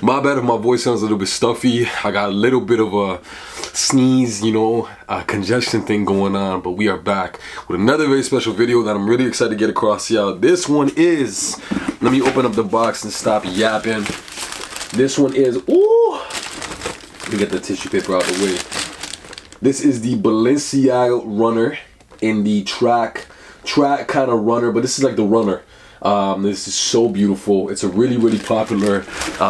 My bad if my voice sounds a little bit stuffy. I got a little bit of a sneeze, you know, a congestion thing going on, but we are back with another very special video that I'm really excited to get across to y'all. This one is, let me open up the box and stop yapping. This one is, ooh, let me get the tissue paper out of the way. This is the Balenciiii Runner in the track kind of runner, but this is like the runner. This is so beautiful. It's a really popular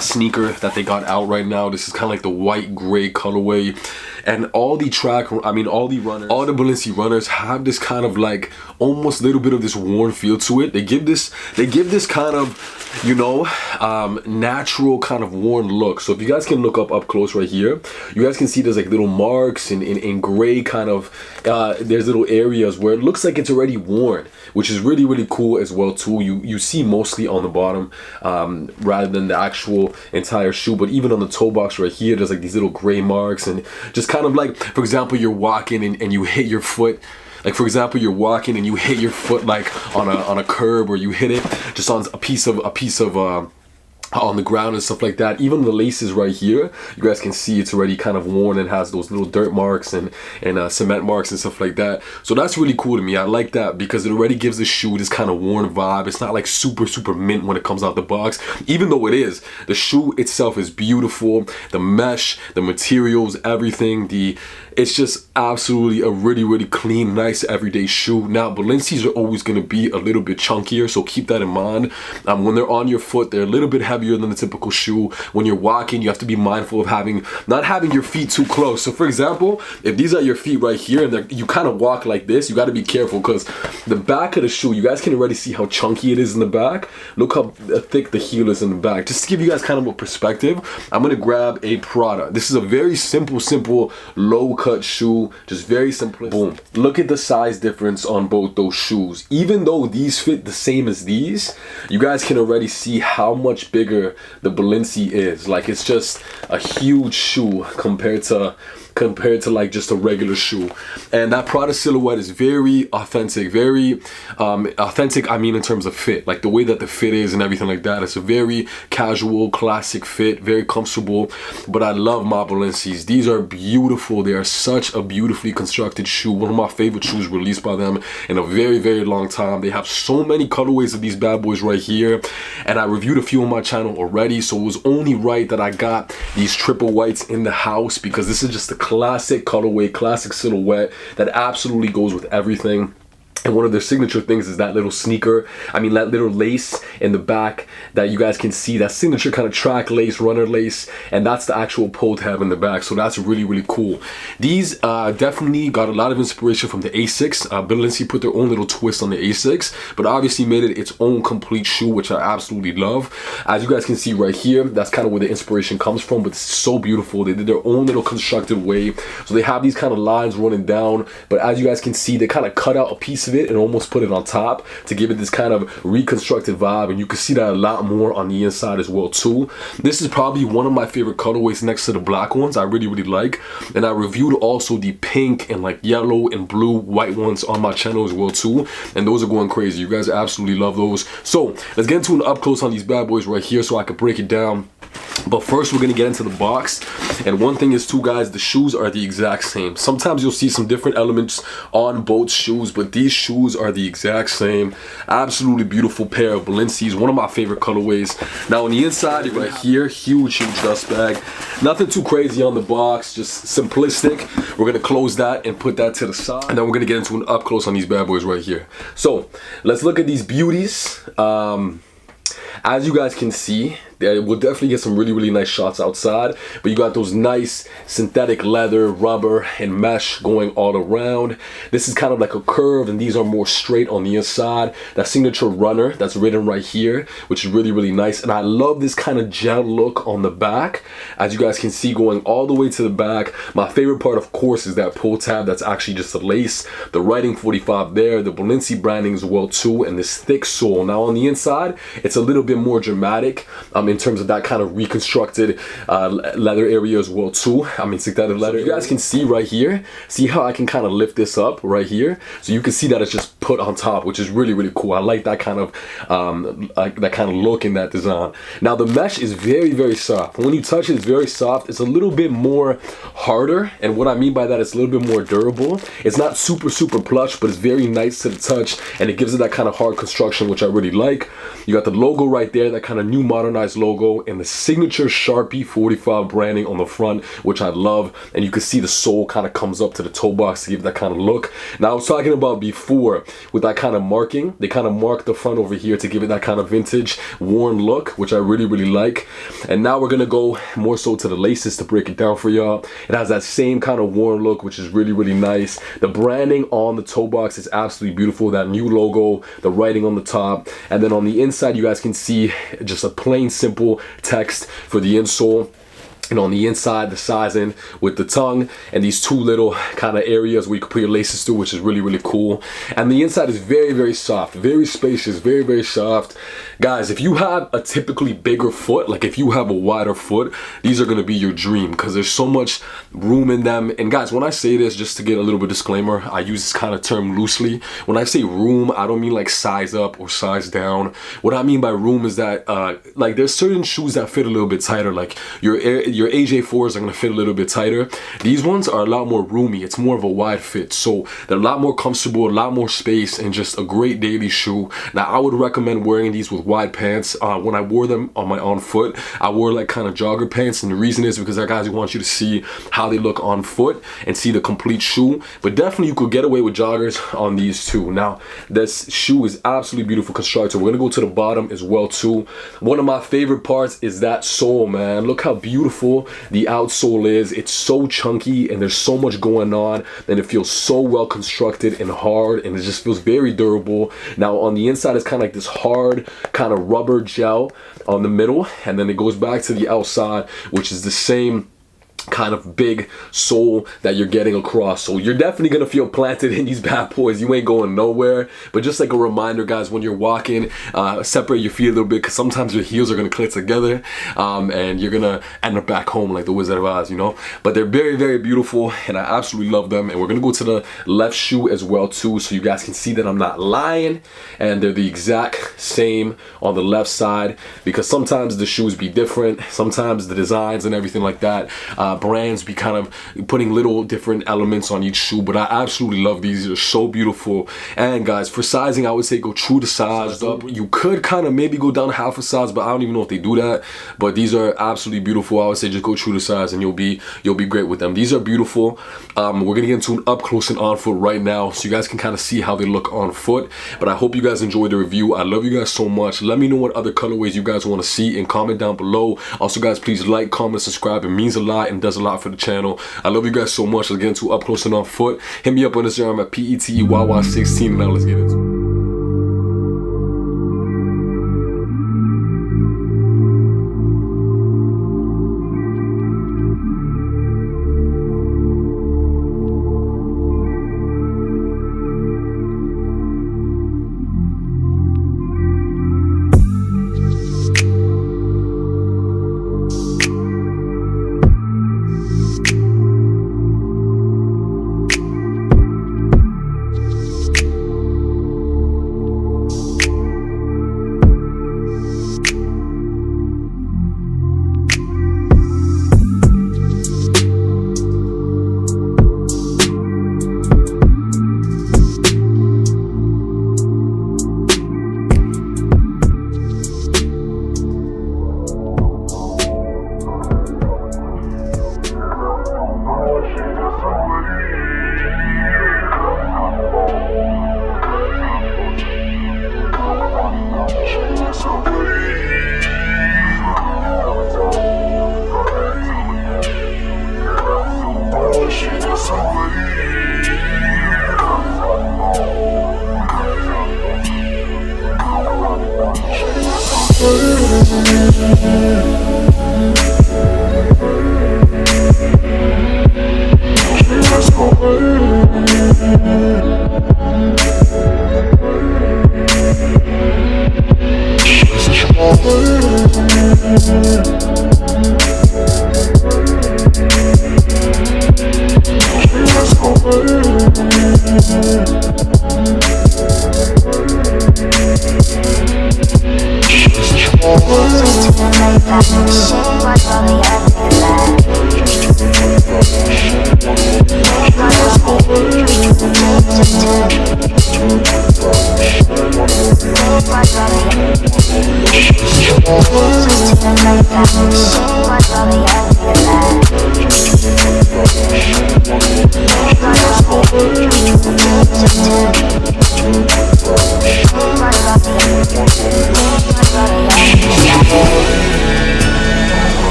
sneaker that they got out right now. This is kind of like the white gray colorway, and all the Balenciiii Runners have this kind of like almost a little bit of this worn feel to it. They give this kind of, you know, natural kind of worn look. So if you guys can look up close right here, you guys can see there's like little marks in gray kind of, there's little areas where it looks like it's already worn, which is really cool as well too. You see mostly on the bottom rather than the actual entire shoe, but even on the toe box right here, there's like these little gray marks, and just kind of like, for example, you're walking and you hit your foot. Like, for example, you're walking and you hit your foot like on a curb, or you hit it just on a piece of on the ground and stuff like that. Even the laces right here, you guys can see it's already kind of worn and has those little dirt marks and cement marks and stuff like that. So that's really cool to me. I like that because it already gives the shoe this kind of worn vibe. It's not like super mint when it comes out the box, even though it is. The shoe itself is beautiful. The mesh, the materials, everything, it's just absolutely a really clean, nice everyday shoe. Now, Balenciii's are always going to be a little bit chunkier, so keep that in mind. When they're on your foot, they're a little bit heavier than the typical shoe. When you're walking, you have to be mindful of not having your feet too close. So for example, if these are your feet right here and you kind of walk like this, you got to be careful, because the back of the shoe, you guys can already see how chunky it is in the back. Look how thick the heel is in the back. Just to give you guys kind of a perspective, I'm going to grab a Prada. This is a very simple low cut shoe, just very simple. Boom. Look at the size difference on both those shoes. Even though these fit the same as these, you guys can already see how much bigger the Balenciiii is. Like, it's just a huge shoe compared to like just a regular shoe. And that Prada silhouette is very authentic, authentic, I mean, in terms of fit, like the way that the fit is and everything like that. It's a very casual, classic fit, very comfortable. But I love my Balenciii's. These are beautiful. They are such a beautifully constructed shoe. One of my favorite shoes released by them in a very long time. They have so many colorways of these bad boys right here, and I reviewed a few on my channel already, so it was only right that I got these triple whites in the house, because this is just the classic colorway, classic silhouette that absolutely goes with everything. And one of their signature things is that little that little lace in the back that you guys can see, that signature kind of track lace, runner lace, and that's the actual pull tab in the back. So that's really cool. These definitely got a lot of inspiration from the Asics. Balenciiii put their own little twist on the Asics, but obviously made it its own complete shoe, which I absolutely love. As you guys can see right here, that's kind of where the inspiration comes from, but it's so beautiful. They did their own little constructed way. So they have these kind of lines running down, but as you guys can see, they kind of cut out a piece of it and almost put it on top to give it this kind of reconstructed vibe, and you can see that a lot more on the inside as well too. This is probably one of my favorite colorways next to the black ones. I really like, and I reviewed also the pink and like yellow and blue white ones on my channel as well too, and those are going crazy. You guys absolutely love those. So let's get into an up close on these bad boys right here so I can break it down. But first, we're gonna get into the box. And one thing is too, guys, the shoes are the exact same. Sometimes you'll see some different elements on both shoes, but these shoes are the exact same. Absolutely beautiful pair of Balenciii's, one of my favorite colorways. Now on the inside right here, huge dust bag. Nothing too crazy on the box, just simplistic. We're gonna close that and put that to the side, and then we're gonna get into an up close on these bad boys right here. So let's look at these beauties. As you guys can see, we'll definitely get some really nice shots outside, but you got those nice synthetic leather, rubber, and mesh going all around. This is kind of like a curve, and these are more straight on the inside. That signature runner that's written right here, which is really nice. And I love this kind of gel look on the back, as you guys can see, going all the way to the back. My favorite part, of course, is that pull tab that's actually just a lace. The writing 45 there, the Balenciiii branding as well too, and this thick sole. Now on the inside, it's a little bit more dramatic. in terms of that kind of reconstructed leather area as well too. I mean, synthetic leather. So you guys can see right here, see how I can kind of lift this up right here, so you can see that it's just put on top, which is really, really cool. I like that kind of look in that design. Now the mesh is very, very soft. When you touch it, it's very soft. It's a little bit more harder, and what I mean by that, it's a little bit more durable. It's not super, super plush, but it's very nice to the touch, and it gives it that kind of hard construction, which I really like. You got the logo right there, that kind of new modernized logo, and the signature Sharpie 45 branding on the front, which I love. And you can see the sole kind of comes up to the toe box to give that kind of look. Now I was talking about before with that kind of marking, they kind of mark the front over here to give it that kind of vintage worn look, which I really, really like. And now we're gonna go more so to the laces to break it down for y'all. It has that same kind of worn look, which is really, really nice. The branding on the toe box is absolutely beautiful. That new logo, the writing on the top, and then on the inside you guys can see just a plain simple text for the insole. And on the inside, the sizing with the tongue and these two little kind of areas where you can put your laces through, which is really, really cool. And the inside is very, very soft, very spacious, very, very soft. Guys, if you have a typically bigger foot, like if you have a wider foot, these are gonna be your dream because there's so much room in them. And guys, when I say this, just to get a little bit of disclaimer, I use this kind of term loosely. When I say room, I don't mean like size up or size down. What I mean by room is that like there's certain shoes that fit a little bit tighter, like your AJ4s are gonna fit a little bit tighter. These ones are a lot more roomy. It's more of a wide fit, so they're a lot more comfortable, a lot more space, and just a great daily shoe. Now I would recommend wearing these with wide pants. When I wore them on my on foot, I wore like kind of jogger pants, and the reason is because guys, want you to see how they look on foot and see the complete shoe. But definitely you could get away with joggers on these too. Now this shoe is absolutely beautiful constructed. We're gonna go to the bottom as well too. One of my favorite parts is that sole, man. Look how beautiful the outsole is. It's so chunky and there's so much going on, and it feels so well constructed and hard, and it just feels very durable. Now on the inside it's kind of like this hard kind of rubber gel on the middle, and then it goes back to the outside, which is the same kind of big sole that you're getting across. So you're definitely gonna feel planted in these bad boys. You ain't going nowhere. But just like a reminder, guys, when you're walking, separate your feet a little bit, because sometimes your heels are gonna click together, and you're gonna end up back home like the Wizard of Oz, you know. But they're very, very beautiful, and I absolutely love them. And we're gonna go to the left shoe as well too, so you guys can see that I'm not lying, and they're the exact same on the left side, because sometimes the shoes be different, sometimes the designs and everything like that, brands be kind of putting little different elements on each shoe. But I absolutely love these. They're so beautiful. And guys, for sizing, I would say go true to size up. You could kind of maybe go down half a size, but I don't even know if they do that. But these are absolutely beautiful. I would say just go true to size and you'll be great with them. These are beautiful. We're gonna get into an up close and on foot right now, so you guys can kind of see how they look on foot. But I hope you guys enjoyed the review. I love you guys so much. Let me know what other colorways you guys want to see and comment down below. Also guys, please like, comment, subscribe. It means a lot and does a lot for the channel. I love you guys so much. Let's get into up close and on foot. Hit me up on Instagram at PETEYY16. Now let's get into it.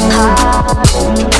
Hard.